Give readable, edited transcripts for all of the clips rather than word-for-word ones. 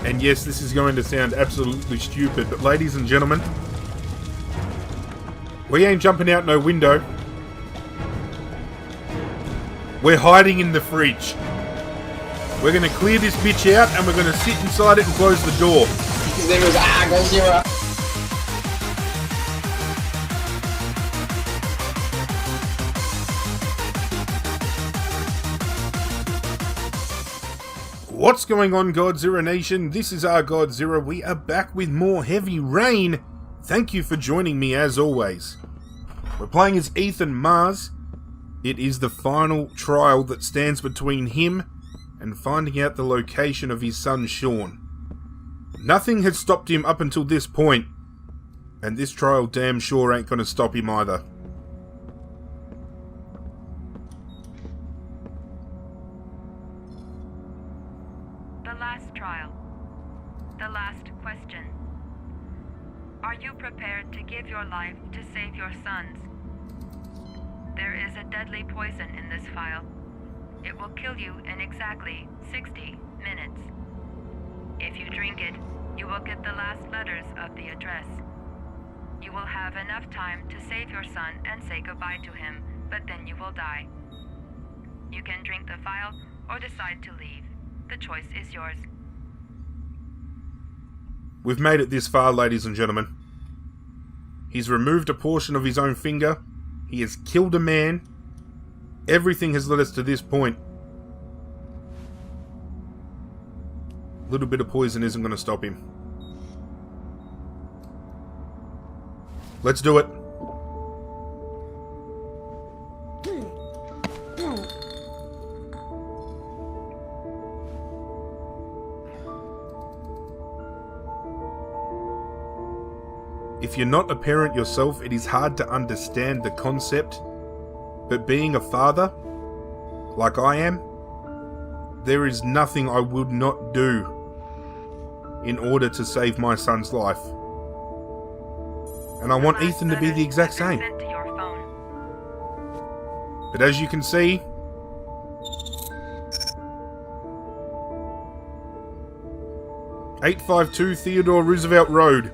And yes, this is going to sound absolutely stupid, but ladies and gentlemen, we ain't jumping out no window. We're hiding in the fridge. We're going to clear this bitch out and we're going to sit inside it and close the door. His name was Gojira. What's going on, Godzilla Nation? This is our Godzilla. We are back with more heavy rain. Thank you for joining me as always. We're playing as Ethan Mars. It is the final trial that stands between him and finding out the location of his son Sean. Nothing had stopped him up until this point, and this trial damn sure ain't gonna stop him either. The last trial. The last question. Are you prepared to give your life to save your sons? There is a deadly poison in this vial. It will kill you in exactly 60 minutes. If you drink it, you will get the last letters of the address. You will have enough time to save your son and say goodbye to him, but then you will die. You can drink the vial or decide to leave. The choice is yours. We've made it this far, ladies and gentlemen. He's removed a portion of his own finger. He has killed a man. Everything has led us to this point. A little bit of poison isn't going to stop him. Let's do it. If you're not a parent yourself, it is hard to understand the concept, but being a father, like I am, there is nothing I would not do in order to save my son's life. And I want Ethan to be the exact same. But as you can see, "852 Theodore Roosevelt Road."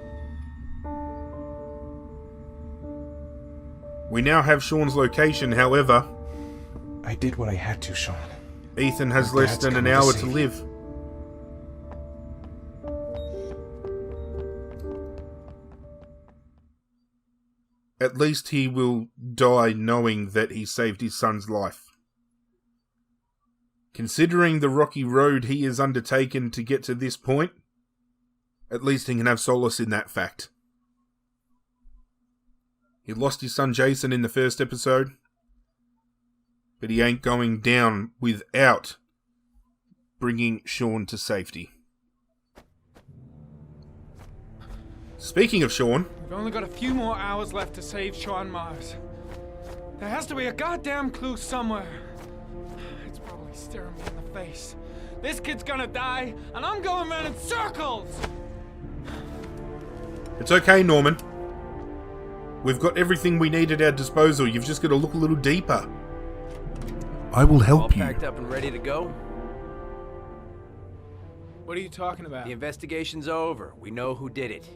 We now have Sean's location, however, I did what I had to, Sean. Ethan has Your less dad's than an coming to hour save to you. live. At least he will die knowing that he saved his son's life. Considering the rocky road he has undertaken to get to this point, at least he can have solace in that fact. He lost his son Jason in the first episode, but he ain't going down without bringing Sean to safety. Speaking of Sean, We've only got a few more hours left to save Sean Mars. There has to be a goddamn clue somewhere. It's probably staring me in the face. This kid's gonna die, and I'm going around in circles! it's okay, Norman. We've got everything we need at our disposal. You've just got to look a little deeper. I will All help you. packed up and ready to go? What are you talking about? The investigation's over. We know who did it.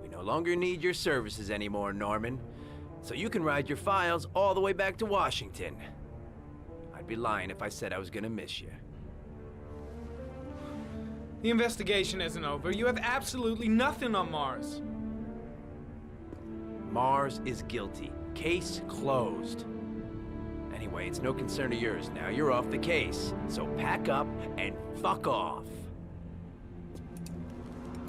We no longer need your services anymore, Norman. So you can ride your files all the way back to Washington. I'd be lying if I said I was gonna miss you. The investigation isn't over. You have absolutely nothing on Mars. Mars is guilty. Case closed. Anyway, it's no concern of yours now. You're off the case. So pack up and fuck off.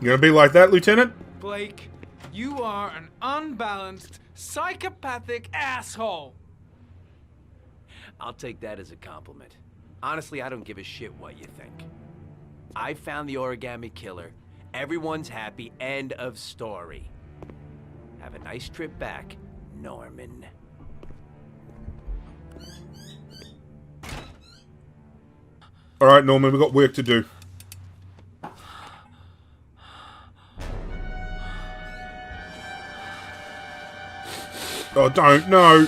You gonna be like that, Lieutenant? Blake, you are an unbalanced, psychopathic asshole. I'll take that as a compliment. Honestly, I don't give a shit what you think. I found the Origami Killer. Everyone's happy. End of story. Have a nice trip back, Norman. Alright, Norman, we've got work to do. Oh, don't, no.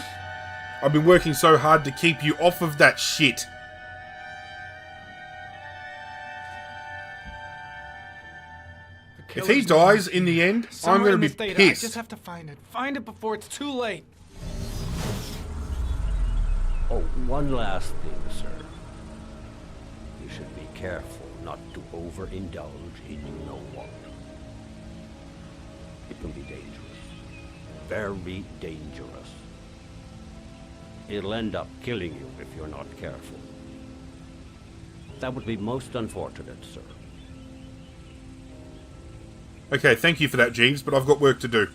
I've been working so hard to keep you off of that shit. If he dies in the end, I'm Somewhere going in to this be data, I pissed. just have to find it. Find it before it's too late. Oh, one last thing, sir. You should be careful not to overindulge in you-know-what. It can be dangerous. Very dangerous. It'll end up killing you if you're not careful. That would be most unfortunate, sir. Okay, thank you for that, Jeeves, but I've got work to do.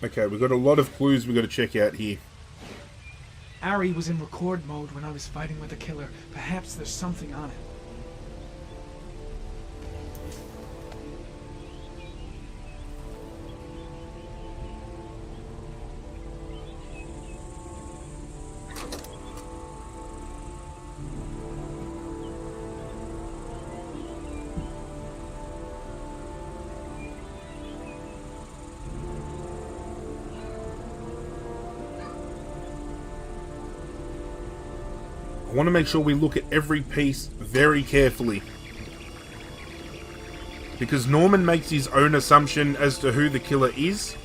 Okay, we've got a lot of clues we've got to check out here. Ari was in record mode when I was fighting with the killer. Perhaps there's something on it. I want to make sure we look at every piece very carefully. Because Norman makes his own assumption as to who the killer is.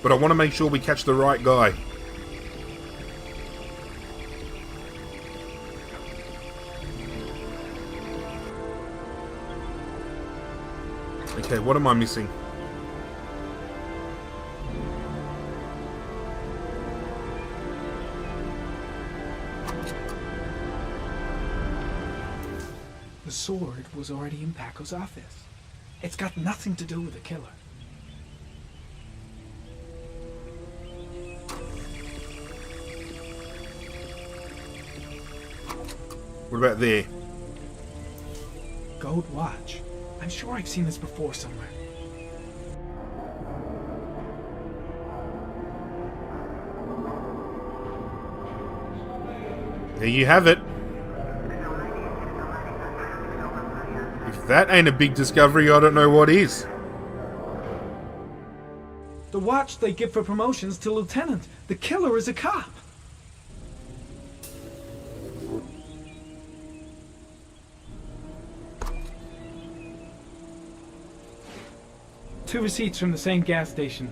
But I want to make sure we catch the right guy. Okay, what am I missing? The sword was already in Paco's office. It's got nothing to do with the killer. What about there? Gold watch. I'm sure I've seen this before somewhere. There you have it. If that ain't a big discovery, I don't know what is. The watch they give for promotions to lieutenant. The killer is a cop. Two receipts from the same gas station.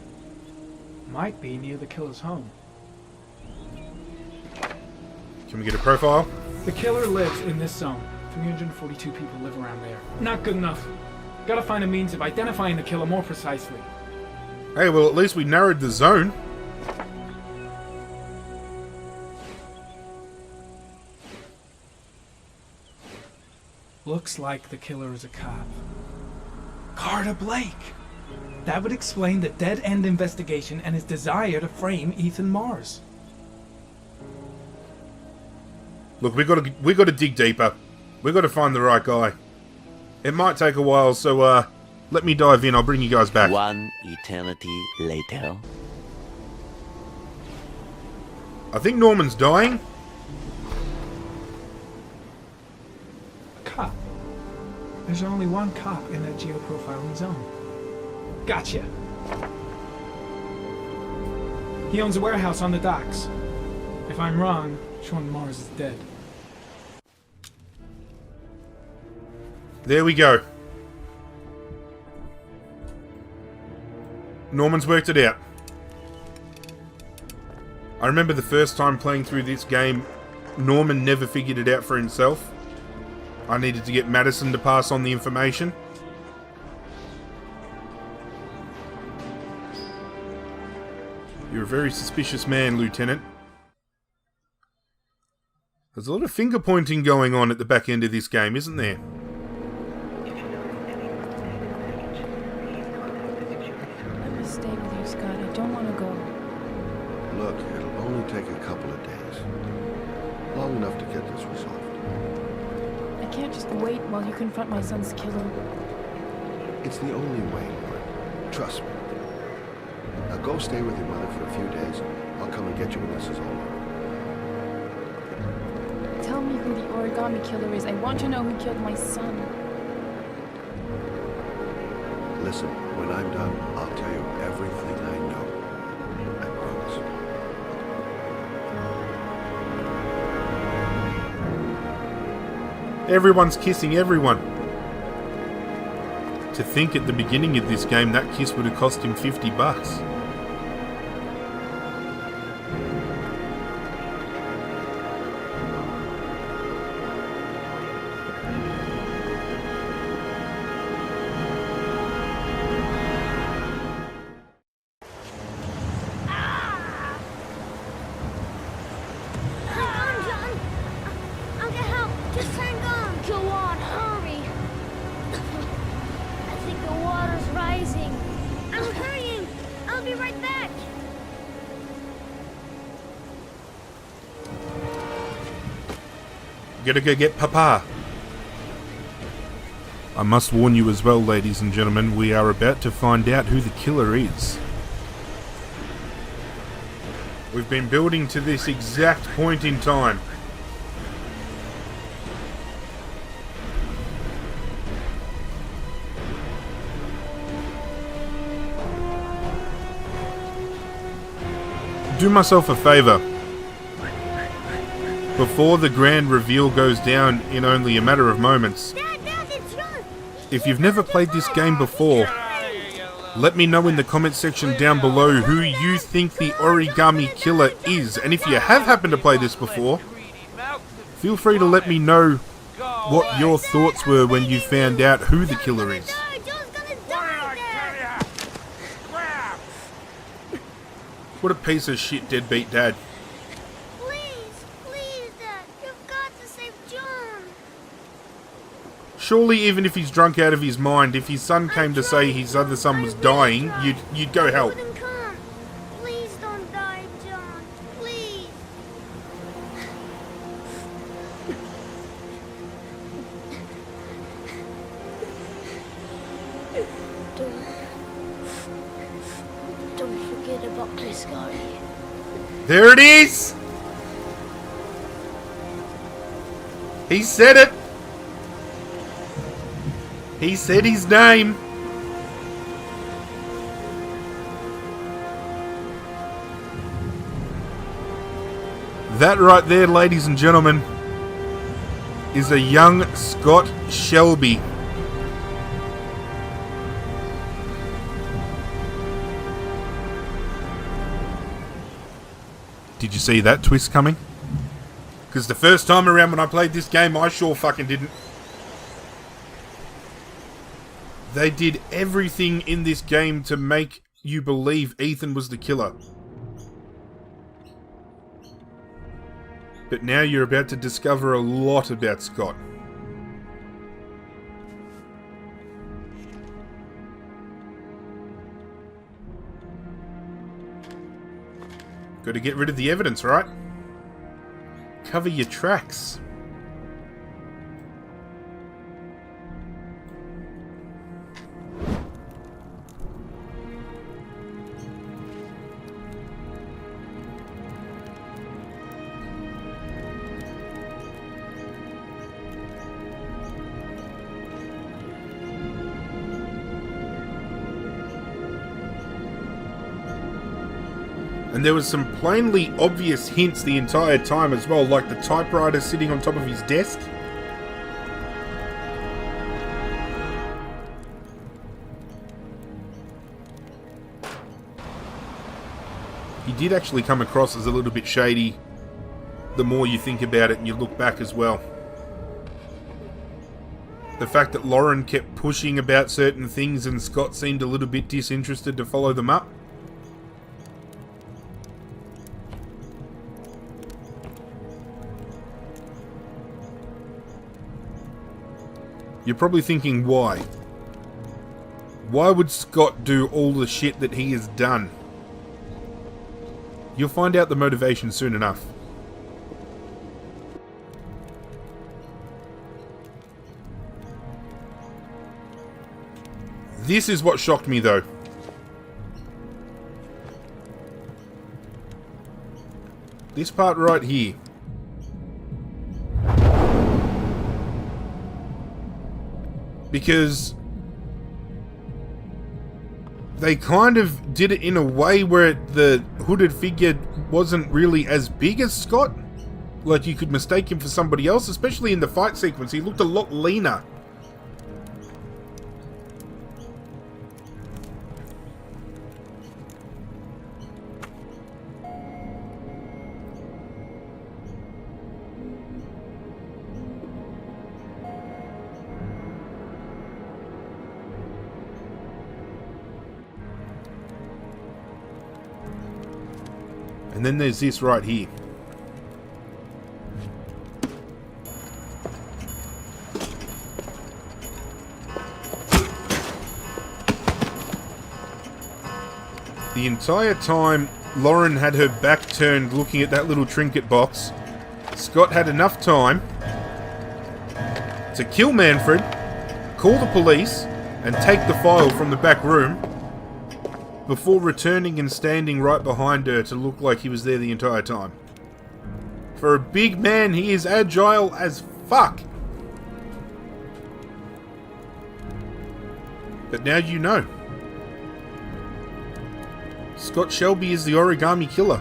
Might be near the killer's home. Can we get a profile? The killer lives in this zone. 342 people live around there. Not good enough. Gotta find a means of identifying the killer more precisely. Hey, well, at least we narrowed the zone. Looks like the killer is a cop. Carter Blake! That would explain the dead-end investigation and his desire to frame Ethan Mars. Look, we got to dig deeper. We got to find the right guy. It might take a while, so let me dive in. I'll bring you guys back. One eternity later. I think Norman's dying. A cop. There's only one cop in that geoprofiling zone. Gotcha. He owns a warehouse on the docks. If I'm wrong, Sean Mars is dead. There we go. Norman's worked it out. I remember the first time playing through this game, Norman never figured it out for himself. I needed to get Madison to pass on the information. You're a very suspicious man, Lieutenant. There's a lot of finger pointing going on at the back end of this game, isn't there? Let me stay with you, Scott. I don't want to go. Look, it'll only take a couple of days. Long enough to get this resolved. I can't just wait while you confront my son's killer. It's the only way, Lauren. Trust me. Now go stay with your mother for a few days. I'll come and get you when this is all over. Tell me who the Origami Killer is. I want to know who killed my son. Listen, when I'm done, I'll tell you everything I know. I promise. Everyone's kissing everyone. To think at the beginning of this game that kiss would have cost him $50. Gotta go get Papa. I must warn you as well, ladies and gentlemen, we are about to find out who the killer is. We've been building to this exact point in time. Do myself a favour. Before the grand reveal goes down in only a matter of moments, if you've never played this game before, let me know in the comment section down below who you think the Origami Killer is. And if you have happened to play this before, feel free to let me know what your thoughts were when you found out who the killer is. What a piece of shit deadbeat dad. Surely even if he's drunk out of his mind, if his son came to say his other son was dying, you'd go help. Please don't die, John. Please. Don't forget about this guy. There it is! He said it! He said his name. That right there, ladies and gentlemen, is a young Scott Shelby. Did you see that twist coming? Because the first time around when I played this game, I sure fucking didn't. They did everything in this game to make you believe Ethan was the killer. But now you're about to discover a lot about Scott. Got to get rid of the evidence, right? Cover your tracks. And there was some plainly obvious hints the entire time as well, like the typewriter sitting on top of his desk. He did actually come across as a little bit shady the more you think about it and you look back as well. The fact that Lauren kept pushing about certain things and Scott seemed a little bit disinterested to follow them up. You're probably thinking, why? Why would Scott do all the shit that he has done? You'll find out the motivation soon enough. This is what shocked me though. This part right here. Because they kind of did it in a way where the hooded figure wasn't really as big as Scott. like you could mistake him for somebody else, especially in the fight sequence. He looked a lot leaner. And then there's this right here. The entire time, Lauren had her back turned looking at that little trinket box. Scott had enough time to kill Manfred, call the police, and take the file from the back room before returning and standing right behind her to look like he was there the entire time. For a big man, he is agile as fuck. But now you know. Scott Shelby is the Origami Killer.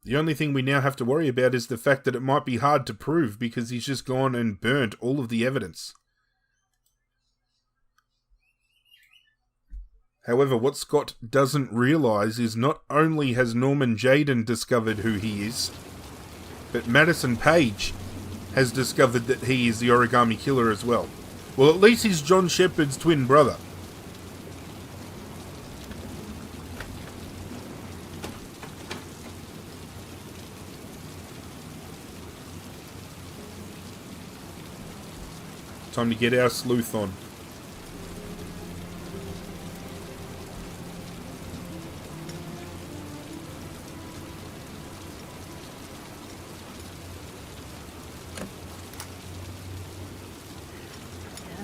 The only thing we now have to worry about is the fact that it might be hard to prove because he's just gone and burnt all of the evidence. However, what Scott doesn't realise is not only has Norman Jayden discovered who he is, but Madison Page has discovered that he is the Origami Killer as well. Well, at least he's John Shepard's twin brother. Time to get our sleuth on.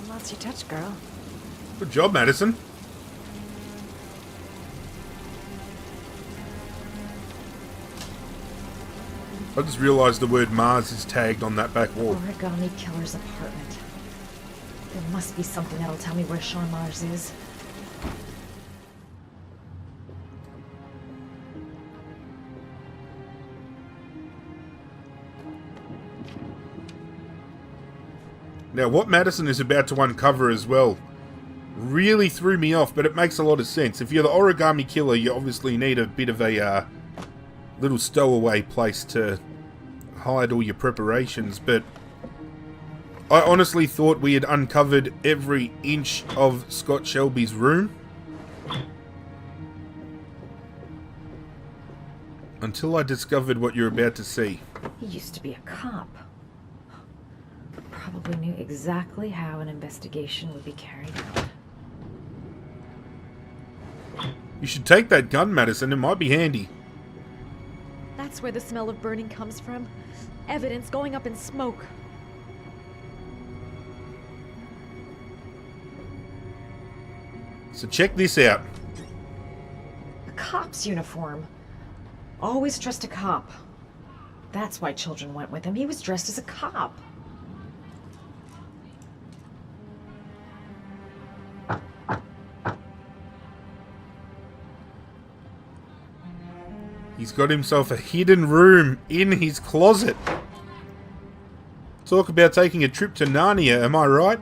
Lots you touch, girl. Good job, Madison. I just realised the word Mars is tagged on that back wall. Origami Killer's apartment. There must be something that'll tell me where Sean Mars is. Now, what Madison is about to uncover as well really threw me off, but it makes a lot of sense. If you're the Origami Killer, you obviously need a bit of a little stowaway place to hide all your preparations, but I honestly thought we had uncovered every inch of Scott Shelby's room until I discovered what you're about to see. He used to be a cop. Probably knew exactly how an investigation would be carried out. You should take that gun, Madison. It might be handy. That's where the smell of burning comes from. Evidence going up in smoke. So check this out. A cop's uniform. Always trust a cop. That's why children went with him. He was dressed as a cop. He's got himself a hidden room in his closet. Talk about taking a trip to Narnia, am I right?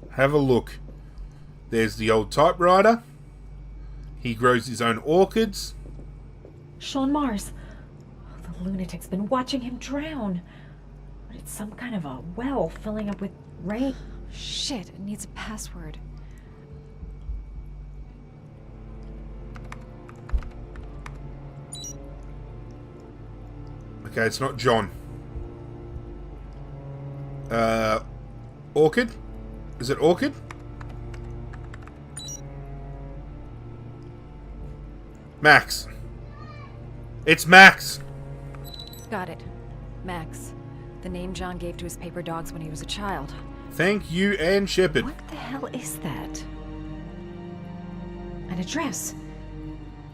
Have a look. There's the old typewriter. He grows his own orchids. Sean Mars. The lunatic's been watching him drown. But it's some kind of a well filling up with rain. Shit, it needs a password. Okay, it's not John. Orchid? Is it Orchid? Max. It's Max. Got it. Max. The name John gave to his paper dogs when he was a child. Thank you, and Shepard. What the hell is that? An address.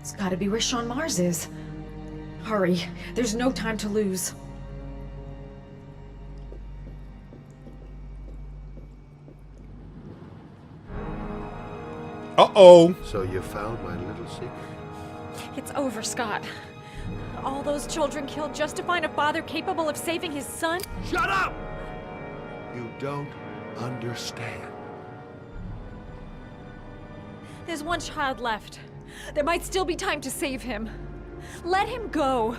It's gotta be where Sean Mars is. Hurry, there's no time to lose. Uh-oh. So you found my little secret? It's over, Scott. All those children killed just to find a father capable of saving his son? Shut up! You don't understand. There's one child left. There might still be time to save him. Let him go.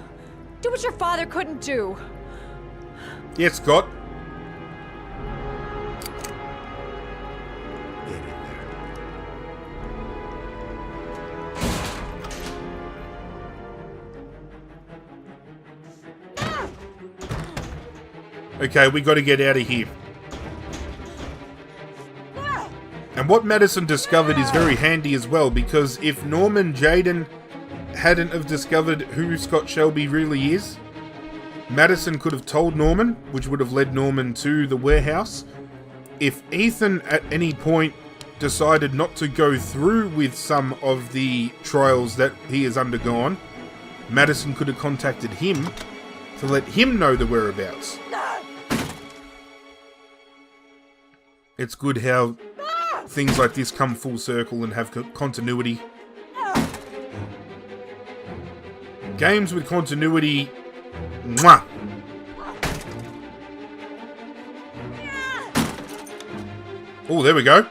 Do what your father couldn't do. Yes, Scott. Get in there. Okay, we got to get out of here. And what Madison discovered is very handy as well, because if Norman Jaden hadn't have discovered who Scott Shelby really is, Madison could have told Norman, which would have led Norman to the warehouse. If Ethan at any point decided not to go through with some of the trials that he has undergone, Madison could have contacted him to let him know the whereabouts. It's good how things like this come full circle and have continuity. Games with continuity, mwah! Oh, there we go.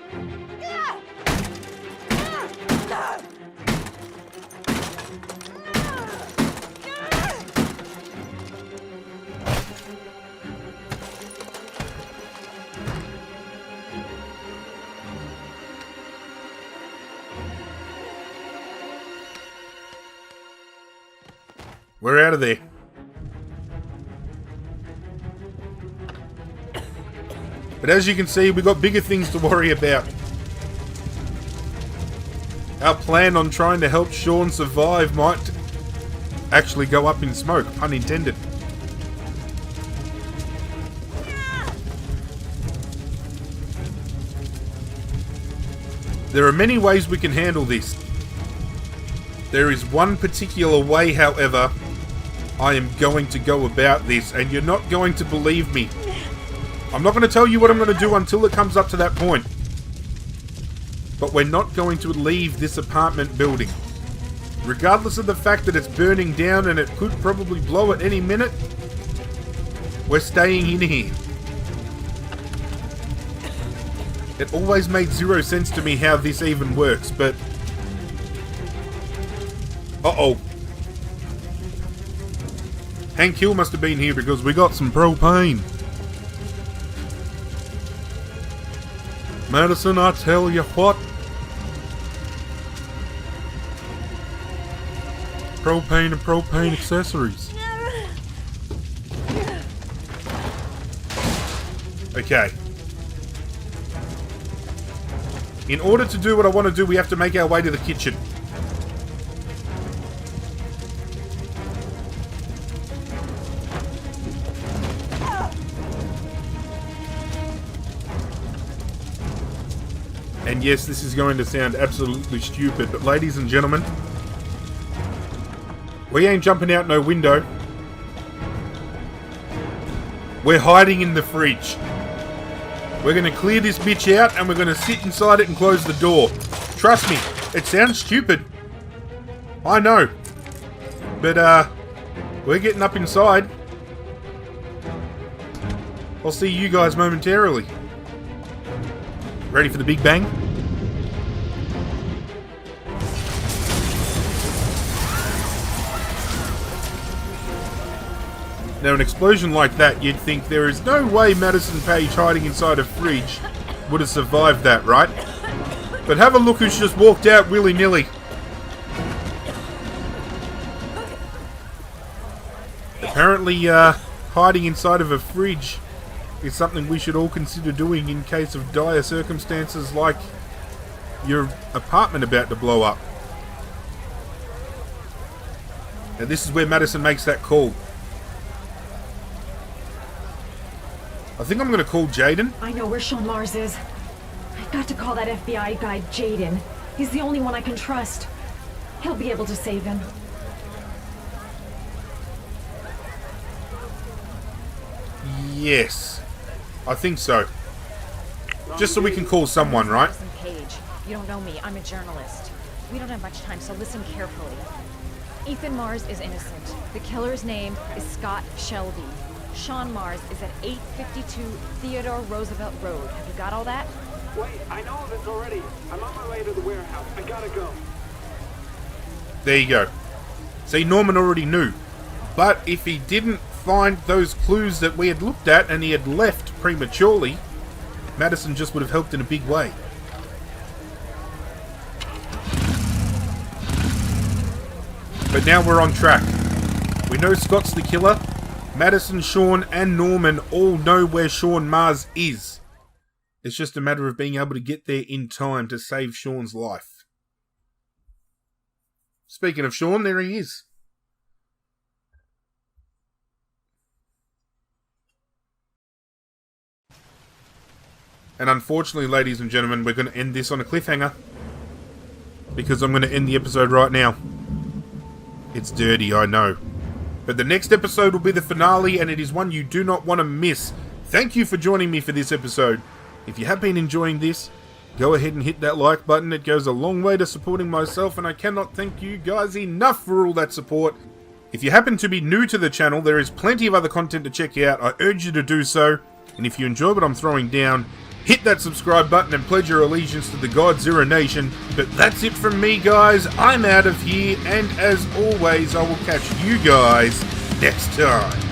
We're out of there. But as you can see, we've got bigger things to worry about. Our plan on trying to help Sean survive might actually go up in smoke, pun intended. There are many ways we can handle this. There is one particular way, however, I am going to go about this, and you're not going to believe me. I'm not going to tell you what I'm going to do until it comes up to that point. But we're not going to leave this apartment building. Regardless of the fact that it's burning down and it could probably blow at any minute, we're staying in here. It always made zero sense to me how this even works, but... Uh-oh. Hank Hill must have been here because we got some propane. Madison, I tell you what. Propane and propane accessories. Okay. In order to do what I want to do, we have to make our way to the kitchen. And yes, this is going to sound absolutely stupid, but ladies and gentlemen, we ain't jumping out no window. We're hiding in the fridge. We're going to clear this bitch out and we're going to sit inside it and close the door. Trust me, it sounds stupid. I know. But, we're getting up inside. I'll see you guys momentarily. Ready for the big bang? Now, an explosion like that, you'd think there is no way Madison Page hiding inside a fridge would have survived that, right? But have a look who's just walked out willy-nilly. Apparently, hiding inside of a fridge is something we should all consider doing in case of dire circumstances like your apartment about to blow up. Now this is where Madison makes that call. I think I'm going to call Jaden. I know where Sean Mars is. I've got to call that FBI guy, Jaden. He's the only one I can trust. He'll be able to save him. Yes. I think so. Just so we can call someone, right? Listen, Paige. You don't know me. I'm a journalist. We don't have much time, so listen carefully. Ethan Mars is innocent. The killer's name is Scott Shelby. Sean Mars is at 852 Theodore Roosevelt Road. Have you got all that? Wait, I know of it already. I'm on my way to the warehouse. I gotta go. There you go. See, Norman already knew. But if he didn't find those clues that we had looked at and he had left prematurely, Madison just would have helped in a big way. But now we're on track. We know Scott's the killer. Madison, Sean, and Norman all know where Sean Mars is. It's just a matter of being able to get there in time to save Sean's life. Speaking of Sean, there he is. And unfortunately, ladies and gentlemen, we're going to end this on a cliffhanger. Because I'm going to end the episode right now. It's dirty, I know. But the next episode will be the finale, and it is one you do not want to miss. Thank you for joining me for this episode. If you have been enjoying this, go ahead and hit that like button. It goes a long way to supporting myself, and I cannot thank you guys enough for all that support. If you happen to be new to the channel, there is plenty of other content to check out. I urge you to do so. And if you enjoy what I'm throwing down, hit that subscribe button and pledge your allegiance to the God Zero Nation. But that's it from me, guys. I'm out of here, and as always, I will catch you guys next time.